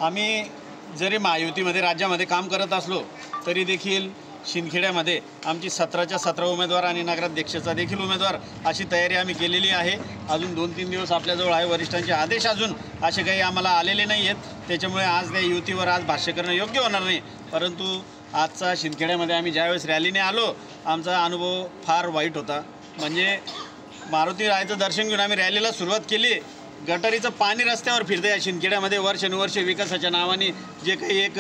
आम्ही जरी महायुतीमध्ये राज्यामध्ये काम करत असलो तरी देखील शिंदखेड्यामध्ये आमची 17च्या 17 उमेदवार आणि नगराध्यक्षाचा देखील उमेदवार अशी तयारी आम्ही केलेली आहे। अजून 2-3 दिवस आपल्याजवळ आहे। वरिष्ठांचे आदेश अजून असे काही आम्हाला आलेले नाही आहेत, त्याच्यामुळे आज त्या युतीवर आज भाष्य करणं योग्य होणार नाही। परंतु आजचा शिंदखेड्यामध्ये आम्ही ज्यावेळेस रॅलीने आलो आमचा अनुभव फार वाईट होता। म्हणजे मारुती रायाचं दर्शन घेऊन आम्ही रॅलीला सुरुवात केली, गटारीचं पाणी रस्त्यावर फिरते। या शिंदखेड्यामध्ये वर्षानुवर्षे विकासाच्या नावाने जे काही एक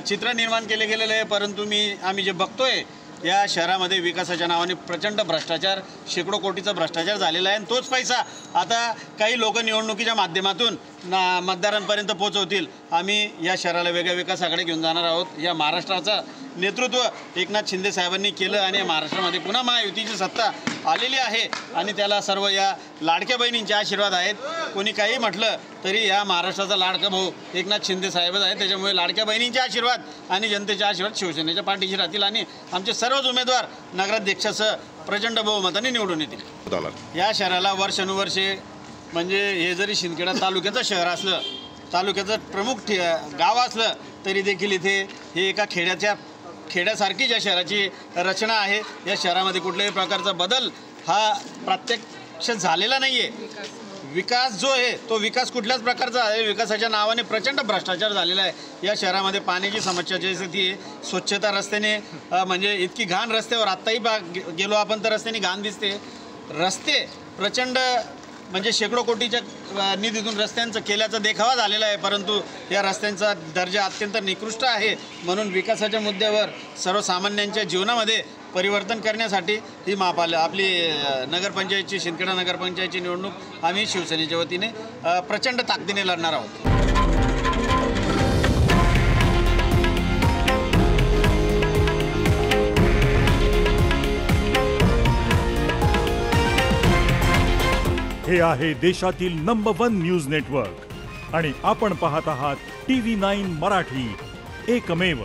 चित्र निर्माण केले गेलेलं आहे, परंतु आम्ही जे बघतोय या शहरामध्ये विकासाच्या नावाने प्रचंड भ्रष्टाचार, शेकडो कोटीचा भ्रष्टाचार झालेला आहे। आणि तोच पैसा आता काही लोक निवडणुकीच्या माध्यमातून मतदारांपर्यंत पोहोचवतील। आम्ही या शहराला वेगळ्या विकासाकडे घेऊन जाणार आहोत। या महाराष्ट्राचं नेतृत्व एकनाथ शिंदे साहेबांनी केलं आणि महाराष्ट्रामध्ये पुन्हा महायुतीची सत्ता आलेली आहे आणि त्याला सर्व या लाडक्या बहिणींचे आशीर्वाद आहेत। कोणी काही म्हटलं तरी या महाराष्ट्राचा लाडका भाऊ एकनाथ शिंदे साहेबच आहे, त्याच्यामुळे लाडक्या बहिणींचे आशीर्वाद आणि जनतेचे आशीर्वाद शिवसेनेच्या पाठीशी राहतील आणि आमचे सर्वच उमेदवार नगराध्यक्षासह प्रचंड बहुमताने निवडून येतील। या शहराला वर्षानुवर्षे म्हणजे हे जरी शिंदखेडा तालुक्याचं शहर असलं, तालुक्याचं प्रमुख गाव असलं तरी देखील इथे हे एका खेड्यासारखी ज्या शहराची रचना आहे, या शहरामध्ये कुठल्याही प्रकारचा बदल हा प्रत्यक्ष झालेला नाही आहे। विकास जो आहे तो विकास कुठल्याच प्रकारचा आहे, विकासाच्या नावाने प्रचंड भ्रष्टाचार झालेला आहे। या शहरामध्ये पाण्याची समस्या जशी ती आहे, स्वच्छता रस्त्याने म्हणजे इतकी घाण रस्त्यावर आत्ताही गेलो आपण तर रस्त्याने घाण दिसते। रस्ते प्रचंड म्हणजे शेकडो कोटीच्या निधीतून रस्त्यांचं केल्याचा देखावा झालेला आहे, परंतु या रस्त्यांचा दर्जा अत्यंत निकृष्ट आहे। म्हणून विकासाच्या मुद्द्यावर सर्वसामान्यांच्या जीवनामध्ये परिवर्तन करण्यासाठी ही आपली नगरपंचायतची शिंदखेडा नगरपंचायतची निवडणूक आम्ही शिवसेनेच्या वतीने प्रचंड ताकदीने लढणार आहोत। हे आहे देशातील नंबर 1 न्यूज नेटवर्क आणि आपण पाहत आहात TV9 मराठी, एकमेव।